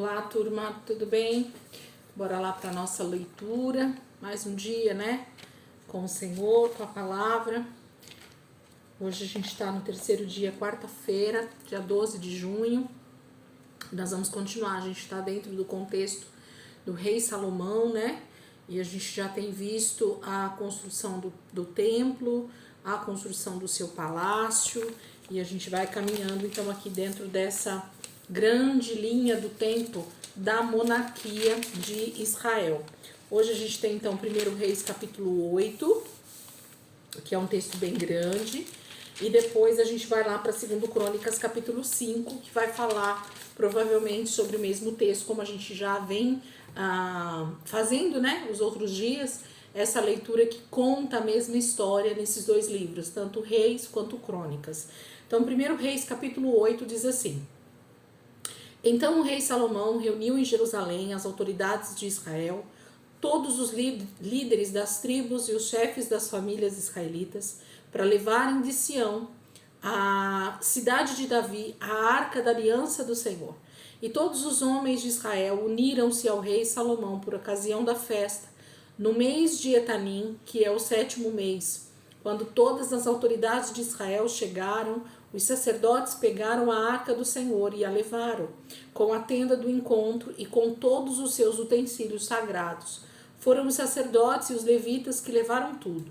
Olá, turma, tudo bem? Bora lá para nossa leitura. Mais um dia, né? Com o Senhor, com a palavra. Hoje a gente está no terceiro dia, quarta-feira, dia 12 de junho. Nós vamos continuar. A gente está dentro do contexto do rei Salomão, né? E a gente já tem visto a construção do templo, a construção do seu palácio. E a gente vai caminhando, então, aqui dentro dessa grande linha do tempo da monarquia de Israel. Hoje a gente tem então 1 Reis capítulo 8, que é um texto bem grande, e depois a gente vai lá para 2 Crônicas capítulo 5, que vai falar provavelmente sobre o mesmo texto, como a gente já vem fazendo, né, os outros dias, essa leitura que conta a mesma história nesses dois livros, tanto Reis quanto Crônicas. Então, 1 Reis capítulo 8 diz assim: Então o rei Salomão reuniu em Jerusalém as autoridades de Israel, todos os líderes das tribos e os chefes das famílias israelitas, para levarem de Sião, a cidade de Davi, a arca da aliança do Senhor. E todos os homens de Israel uniram-se ao rei Salomão por ocasião da festa, no mês de Etanim, que é o 7º mês. Quando todas as autoridades de Israel chegaram, os sacerdotes pegaram a arca do Senhor e a levaram, com a tenda do encontro e com todos os seus utensílios sagrados. Foram os sacerdotes e os levitas que levaram tudo.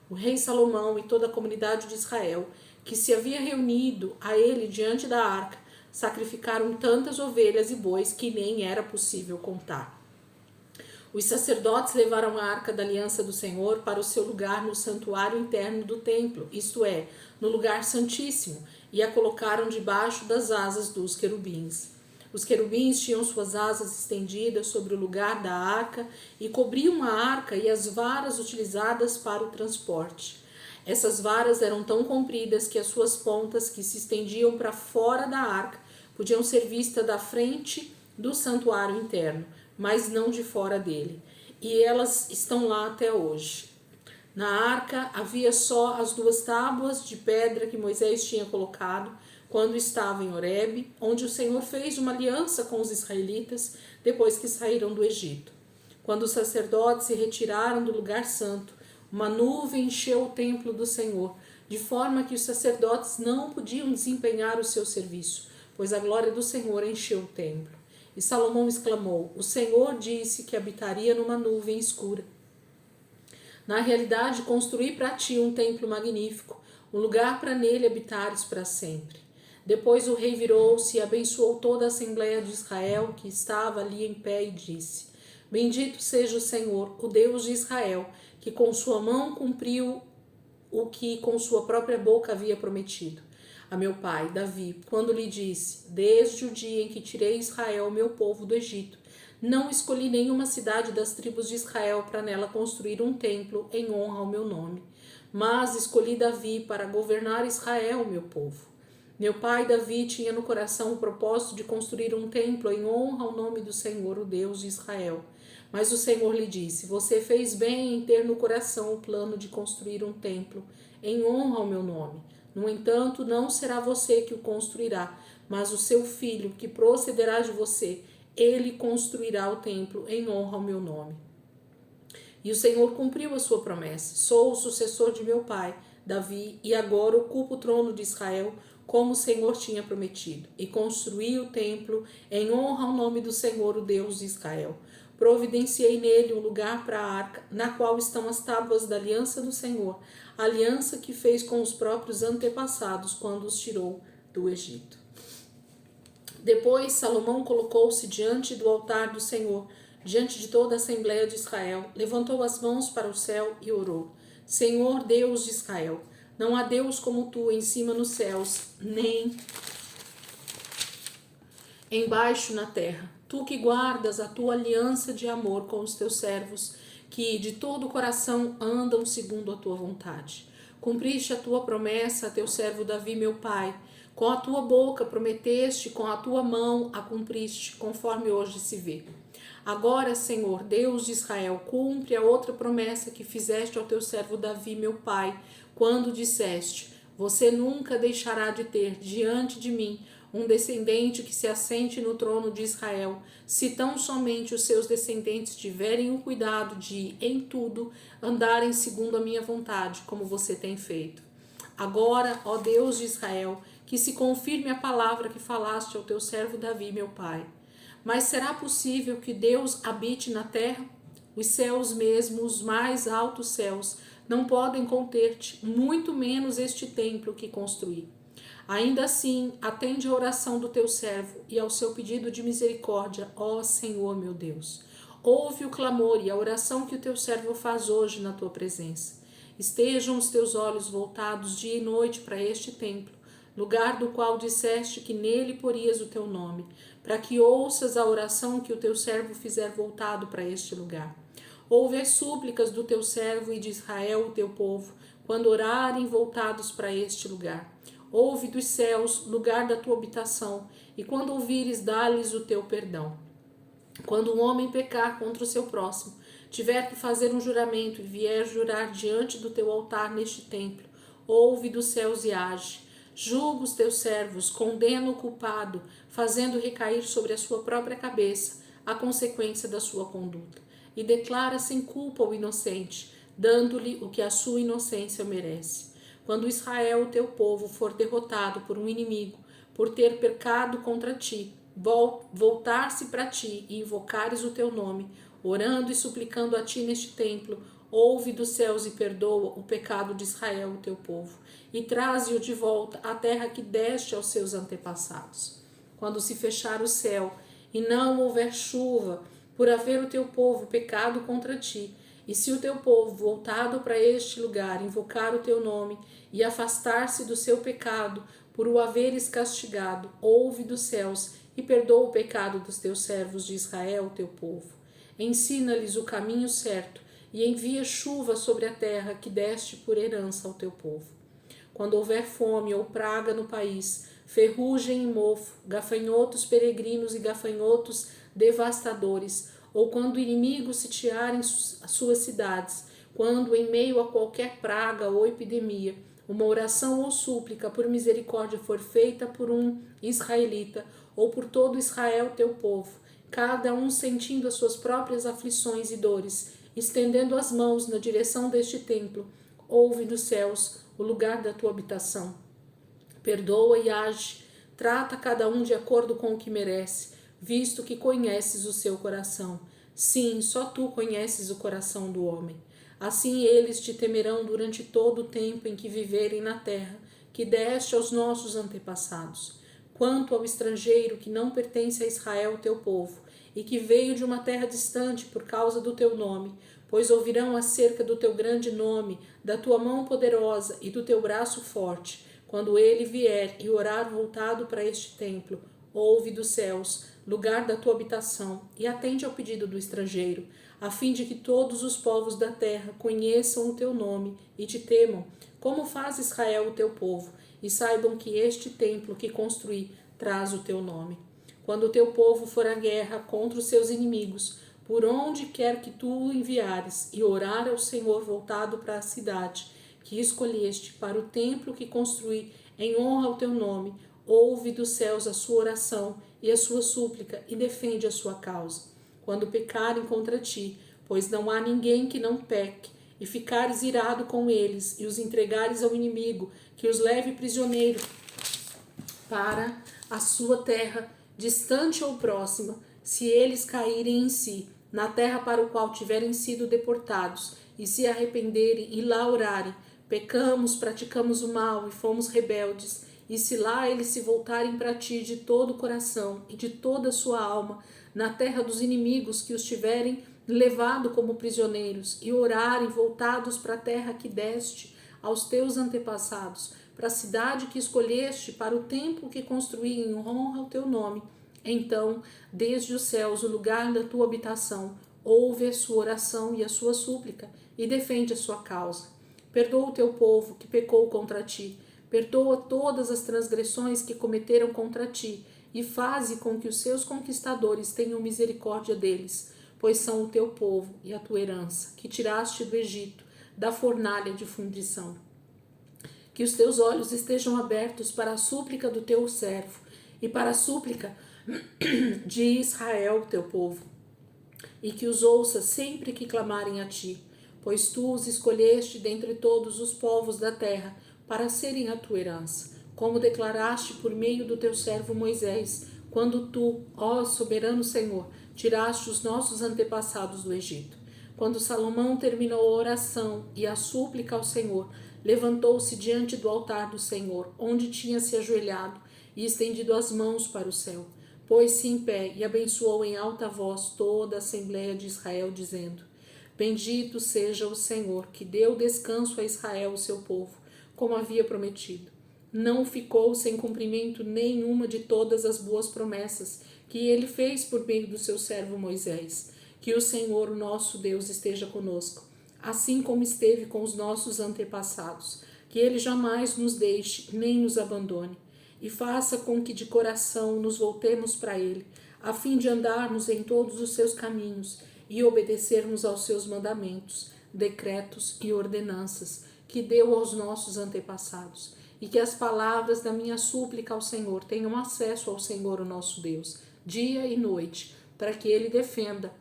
O rei Salomão e toda a comunidade de Israel, que se havia reunido a ele diante da arca, sacrificaram tantas ovelhas e bois que nem era possível contar. Os sacerdotes levaram a arca da aliança do Senhor para o seu lugar no santuário interno do templo, isto é, no lugar santíssimo, e a colocaram debaixo das asas dos querubins. Os querubins tinham suas asas estendidas sobre o lugar da arca e cobriam a arca e as varas utilizadas para o transporte. Essas varas eram tão compridas que as suas pontas, que se estendiam para fora da arca, podiam ser vistas da frente do santuário interno, mas não de fora dele. E elas estão lá até hoje. Na arca havia só as 2 tábuas de pedra que Moisés tinha colocado quando estava em Horebe, onde o Senhor fez uma aliança com os israelitas depois que saíram do Egito. Quando os sacerdotes se retiraram do lugar santo, uma nuvem encheu o templo do Senhor, de forma que os sacerdotes não podiam desempenhar o seu serviço, pois a glória do Senhor encheu o templo. E Salomão exclamou: O Senhor disse que habitaria numa nuvem escura. Na realidade, construí para ti um templo magnífico, um lugar para nele habitares para sempre. Depois o rei virou-se e abençoou toda a Assembleia de Israel que estava ali em pé e disse: Bendito seja o Senhor, o Deus de Israel, que com sua mão cumpriu o que com sua própria boca havia prometido a meu pai, Davi, quando lhe disse: Desde o dia em que tirei Israel, meu povo, do Egito, não escolhi nenhuma cidade das tribos de Israel para nela construir um templo em honra ao meu nome, mas escolhi Davi para governar Israel, meu povo. Meu pai Davi tinha no coração o propósito de construir um templo em honra ao nome do Senhor, o Deus de Israel. Mas o Senhor lhe disse: Você fez bem em ter no coração o plano de construir um templo em honra ao meu nome. No entanto, não será você que o construirá, mas o seu filho, que procederá de você. Ele construirá o templo em honra ao meu nome. E o Senhor cumpriu a sua promessa. Sou o sucessor de meu pai, Davi, e agora ocupo o trono de Israel, como o Senhor tinha prometido. E construí o templo em honra ao nome do Senhor, o Deus de Israel. Providenciei nele um lugar para a arca, na qual estão as tábuas da aliança do Senhor, a aliança que fez com os próprios antepassados quando os tirou do Egito. Depois Salomão colocou-se diante do altar do Senhor, diante de toda a Assembleia de Israel, levantou as mãos para o céu e orou: Senhor Deus de Israel, não há Deus como tu em cima nos céus, nem embaixo na terra. Tu que guardas a tua aliança de amor com os teus servos, que de todo o coração andam segundo a tua vontade. Cumpriste a tua promessa a teu servo Davi, meu pai. Com a tua boca prometeste, com a tua mão a cumpriste, conforme hoje se vê. Agora, Senhor, Deus de Israel, cumpre a outra promessa que fizeste ao teu servo Davi, meu pai, quando disseste: Você nunca deixará de ter diante de mim um descendente que se assente no trono de Israel, se tão somente os seus descendentes tiverem o cuidado de, em tudo, andarem segundo a minha vontade, como você tem feito. Agora, ó Deus de Israel, que se confirme a palavra que falaste ao teu servo Davi, meu pai. Mas será possível que Deus habite na terra? Os céus mesmo, os mais altos céus, não podem conter-te, muito menos este templo que construí. Ainda assim, atende a oração do teu servo e ao seu pedido de misericórdia, ó Senhor meu Deus. Ouve o clamor e a oração que o teu servo faz hoje na tua presença. Estejam os teus olhos voltados dia e noite para este templo, lugar do qual disseste que nele porias o teu nome, para que ouças a oração que o teu servo fizer voltado para este lugar. Ouve as súplicas do teu servo e de Israel, o teu povo, quando orarem voltados para este lugar. Ouve dos céus, lugar da tua habitação, e quando ouvires, dá-lhes o teu perdão. Quando um homem pecar contra o seu próximo, tiver que fazer um juramento e vier jurar diante do teu altar neste templo, ouve dos céus e age. Julga os teus servos, condena o culpado, fazendo recair sobre a sua própria cabeça a consequência da sua conduta, e declara sem culpa o inocente, dando-lhe o que a sua inocência merece. Quando Israel, o teu povo, for derrotado por um inimigo, por ter pecado contra ti, voltar-se para ti e invocares o teu nome, orando e suplicando a ti neste templo, ouve dos céus e perdoa o pecado de Israel, o teu povo, e traze-o de volta à terra que deste aos seus antepassados. Quando se fechar o céu e não houver chuva, por haver o teu povo pecado contra ti, e se o teu povo, voltado para este lugar, invocar o teu nome e afastar-se do seu pecado, por o haveres castigado, ouve dos céus e perdoa o pecado dos teus servos de Israel, teu povo. Ensina-lhes o caminho certo e envia chuva sobre a terra que deste por herança ao teu povo. Quando houver fome ou praga no país, ferrugem e mofo, gafanhotos peregrinos e gafanhotos devastadores, ou quando inimigos sitiarem as suas cidades, quando em meio a qualquer praga ou epidemia, uma oração ou súplica por misericórdia for feita por um israelita ou por todo Israel teu povo, cada um sentindo as suas próprias aflições e dores, estendendo as mãos na direção deste templo, ouve dos céus o lugar da tua habitação. Perdoa e age, trata cada um de acordo com o que merece, visto que conheces o seu coração. Sim, só tu conheces o coração do homem. Assim eles te temerão durante todo o tempo em que viverem na terra, que deste aos nossos antepassados. Quanto ao estrangeiro que não pertence a Israel, teu povo, e que veio de uma terra distante por causa do teu nome, pois ouvirão acerca do teu grande nome, da tua mão poderosa e do teu braço forte, quando ele vier e orar voltado para este templo, ouve dos céus, lugar da tua habitação, e atende ao pedido do estrangeiro, a fim de que todos os povos da terra conheçam o teu nome e te temam, como faz Israel o teu povo, e saibam que este templo que construí traz o teu nome. Quando o teu povo for à guerra contra os seus inimigos, por onde quer que tu o enviares, e orar ao Senhor voltado para a cidade que escolheste, para o templo que construí em honra ao teu nome, ouve dos céus a sua oração e a sua súplica e defende a sua causa. Quando pecarem contra ti, pois não há ninguém que não peque, e ficares irado com eles e os entregares ao inimigo, que os leve prisioneiro para a sua terra, distante ou próxima, se eles caírem em si, na terra para o qual tiverem sido deportados, e se arrependerem e lá orarem, pecamos, praticamos o mal e fomos rebeldes, e se lá eles se voltarem para ti de todo o coração e de toda a sua alma, na terra dos inimigos que os tiverem levado como prisioneiros, e orarem voltados para a terra que deste aos teus antepassados, para a cidade que escolheste, para o templo que construí em honra ao teu nome, então, desde os céus, o lugar da tua habitação, ouve a sua oração e a sua súplica, e defende a sua causa. Perdoa o teu povo que pecou contra ti, perdoa todas as transgressões que cometeram contra ti, e faze com que os seus conquistadores tenham misericórdia deles, pois são o teu povo e a tua herança, que tiraste do Egito, da fornalha de fundição. Que os teus olhos estejam abertos para a súplica do teu servo, e para a súplica de Israel, teu povo, e que os ouça sempre que clamarem a ti, pois tu os escolheste dentre todos os povos da terra para serem a tua herança, como declaraste por meio do teu servo Moisés, quando tu, ó soberano Senhor, tiraste os nossos antepassados do Egito. Quando Salomão terminou a oração e a súplica ao Senhor, levantou-se diante do altar do Senhor, onde tinha se ajoelhado e estendido as mãos para o céu. Pôs-se em pé e abençoou em alta voz toda a Assembleia de Israel, dizendo: Bendito seja o Senhor, que deu descanso a Israel, o seu povo, como havia prometido. Não ficou sem cumprimento nenhuma de todas as boas promessas que ele fez por meio do seu servo Moisés. Que o Senhor, o nosso Deus, esteja conosco, assim como esteve com os nossos antepassados. Que ele jamais nos deixe nem nos abandone. E faça com que de coração nos voltemos para ele, a fim de andarmos em todos os seus caminhos e obedecermos aos seus mandamentos, decretos e ordenanças que deu aos nossos antepassados. E que as palavras da minha súplica ao Senhor tenham acesso ao Senhor, o nosso Deus, dia e noite, para que ele defenda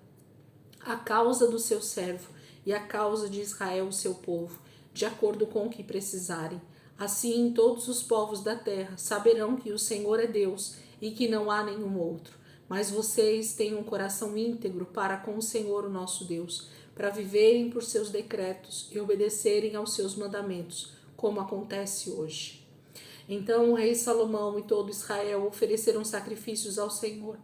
a causa do seu servo e a causa de Israel, o seu povo, de acordo com o que precisarem. Assim, todos os povos da terra saberão que o Senhor é Deus e que não há nenhum outro. Mas vocês têm um coração íntegro para com o Senhor, o nosso Deus, para viverem por seus decretos e obedecerem aos seus mandamentos, como acontece hoje. Então o rei Salomão e todo Israel ofereceram sacrifícios ao Senhor.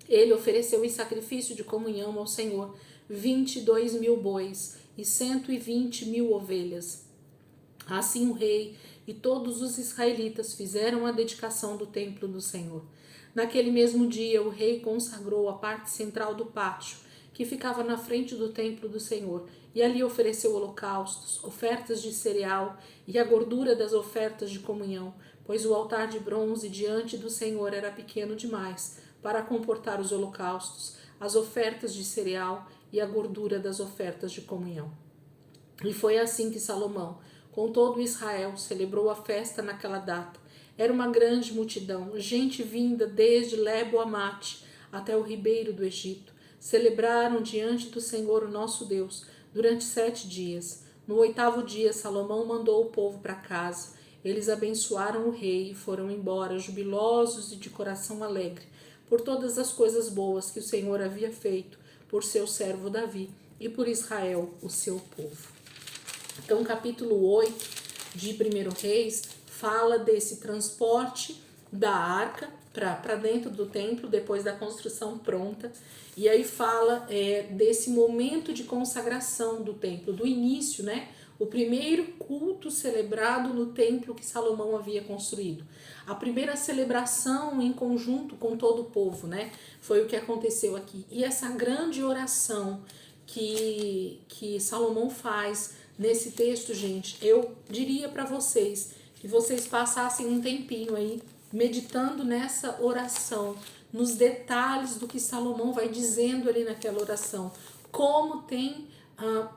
Ele ofereceu em sacrifício de comunhão ao Senhor 22.000 bois e 120.000 ovelhas. Assim o rei e todos os israelitas fizeram a dedicação do templo do Senhor. Naquele mesmo dia o rei consagrou a parte central do pátio, que ficava na frente do templo do Senhor, e ali ofereceu holocaustos, ofertas de cereal e a gordura das ofertas de comunhão, pois o altar de bronze diante do Senhor era pequeno demais para comportar os holocaustos, as ofertas de cereal e a gordura das ofertas de comunhão. E foi assim que Salomão, com todo Israel, celebrou a festa naquela data. Era uma grande multidão, gente vinda desde Lebo-Amate até o ribeiro do Egito. Celebraram diante do Senhor, o nosso Deus, durante 7 dias. No 8º dia, Salomão mandou o povo para casa. Eles abençoaram o rei e foram embora, jubilosos e de coração alegre, por todas as coisas boas que o Senhor havia feito por seu servo Davi e por Israel, o seu povo. Então, capítulo 8 de 1 Reis fala desse transporte da arca para dentro do templo, depois da construção pronta. E aí fala desse momento de consagração do templo, do início, né? O primeiro culto celebrado no templo que Salomão havia construído. A primeira celebração em conjunto com todo o povo, né? Foi o que aconteceu aqui. E essa grande oração que Salomão faz nesse texto, gente, eu diria para vocês que vocês passassem um tempinho aí meditando nessa oração, nos detalhes do que Salomão vai dizendo ali naquela oração, como tem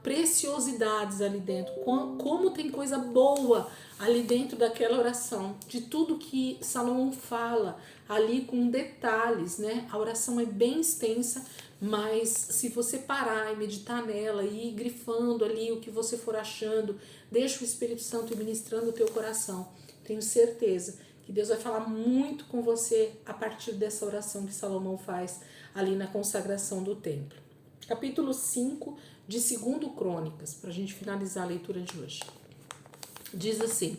preciosidades ali dentro, como tem coisa boa ali dentro daquela oração, de tudo que Salomão fala ali com detalhes, né? A oração é bem extensa, mas se você parar e meditar nela e ir grifando ali o que você for achando, deixa o Espírito Santo ir ministrando o teu coração. Tenho certeza que Deus vai falar muito com você a partir dessa oração que Salomão faz ali na consagração do templo. Capítulo 5 de 2 Crônicas, para a gente finalizar a leitura de hoje. Diz assim: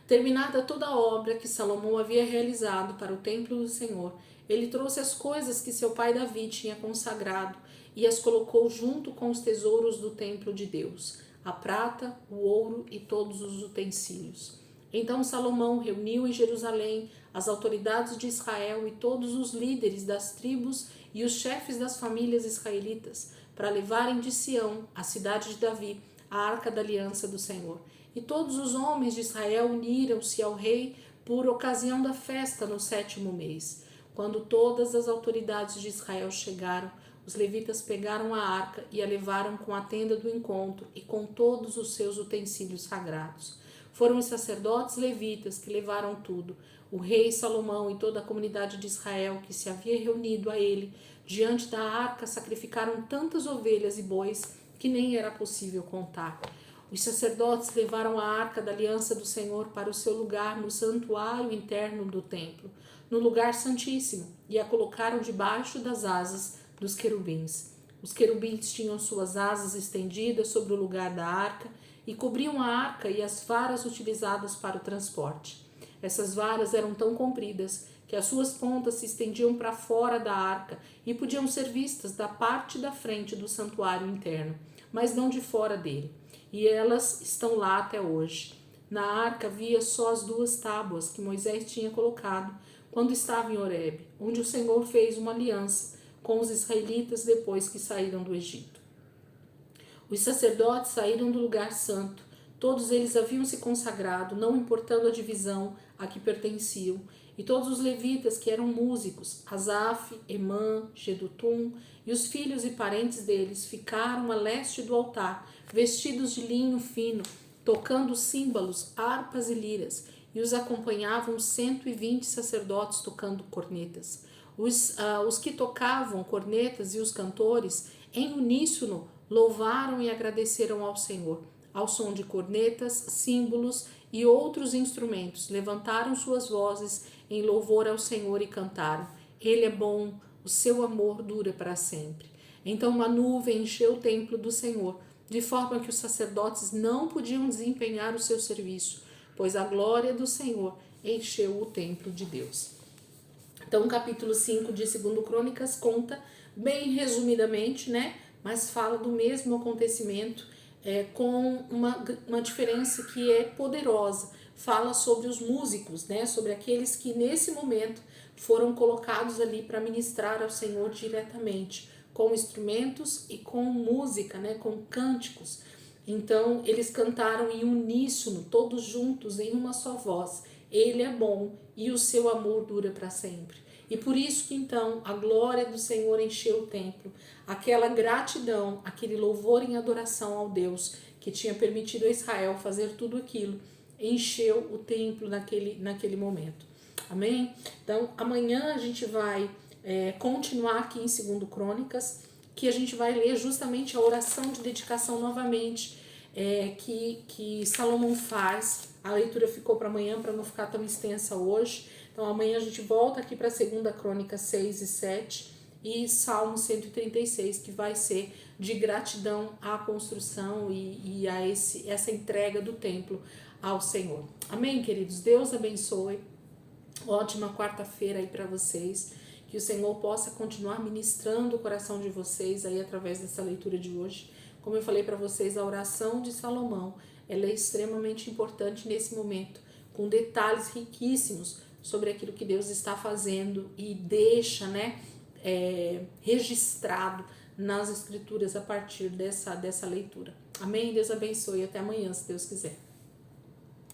terminada toda a obra que Salomão havia realizado para o templo do Senhor, ele trouxe as coisas que seu pai Davi tinha consagrado e as colocou junto com os tesouros do templo de Deus, a prata, o ouro e todos os utensílios. Então Salomão reuniu em Jerusalém as autoridades de Israel e todos os líderes das tribos e os chefes das famílias israelitas para levarem de Sião, a cidade de Davi, a arca da aliança do Senhor. E todos os homens de Israel uniram-se ao rei por ocasião da festa no 7º mês. Quando todas as autoridades de Israel chegaram, os levitas pegaram a arca e a levaram com a tenda do encontro e com todos os seus utensílios sagrados. Foram os sacerdotes levitas que levaram tudo. O rei Salomão e toda a comunidade de Israel que se havia reunido a ele diante da arca sacrificaram tantas ovelhas e bois que nem era possível contar. Os sacerdotes levaram a arca da aliança do Senhor para o seu lugar no santuário interno do templo, no lugar santíssimo, e a colocaram debaixo das asas dos querubins. Os querubins tinham suas asas estendidas sobre o lugar da arca e cobriam a arca e as varas utilizadas para o transporte. Essas varas eram tão compridas que as suas pontas se estendiam para fora da arca e podiam ser vistas da parte da frente do santuário interno, mas não de fora dele. E elas estão lá até hoje. Na arca havia só as 2 tábuas que Moisés tinha colocado quando estava em Horebe, onde o Senhor fez uma aliança com os israelitas depois que saíram do Egito. Os sacerdotes saíram do lugar santo. Todos eles haviam se consagrado, não importando a divisão a que pertenciam. E todos os levitas que eram músicos, Asaf, Emã, Jedutum e os filhos e parentes deles ficaram a leste do altar, vestidos de linho fino, tocando símbolos, harpas e liras, e os acompanhavam 120 sacerdotes tocando cornetas. Os que tocavam cornetas e os cantores, em uníssono, louvaram e agradeceram ao Senhor. Ao som de cornetas, símbolos e outros instrumentos, levantaram suas vozes em louvor ao Senhor e cantaram: Ele é bom, o seu amor dura para sempre. Então uma nuvem encheu o templo do Senhor, de forma que os sacerdotes não podiam desempenhar o seu serviço, pois a glória do Senhor encheu o templo de Deus. Então o capítulo 5 de 2 Crônicas conta bem resumidamente, né? Mas fala do mesmo acontecimento, com uma diferença que é poderosa. Fala sobre os músicos, né? Sobre aqueles que nesse momento foram colocados ali para ministrar ao Senhor diretamente, com instrumentos e com música, né? Com cânticos. Então eles cantaram em uníssono, todos juntos, em uma só voz: Ele é bom e o seu amor dura para sempre. E por isso que então a glória do Senhor encheu o templo, aquela gratidão, aquele louvor em adoração ao Deus que tinha permitido a Israel fazer tudo aquilo, encheu o templo naquele momento. Amém? Então amanhã a gente vai continuar aqui em 2 Crônicas, que a gente vai ler justamente a oração de dedicação novamente, que Salomão faz. A leitura ficou para amanhã para não ficar tão extensa hoje. Então amanhã a gente volta aqui para 2 Crônicas 6 e 7 e Salmo 136, que vai ser de gratidão à construção e a essa entrega do templo ao Senhor. Amém, queridos? Deus abençoe. Ótima quarta-feira aí para vocês. Que o Senhor possa continuar ministrando o coração de vocês aí através dessa leitura de hoje. Como eu falei para vocês, a oração de Salomão, ela é extremamente importante nesse momento, com detalhes riquíssimos sobre aquilo que Deus está fazendo e deixa, né, registrado nas Escrituras a partir dessa leitura. Amém? Deus abençoe e até amanhã, se Deus quiser.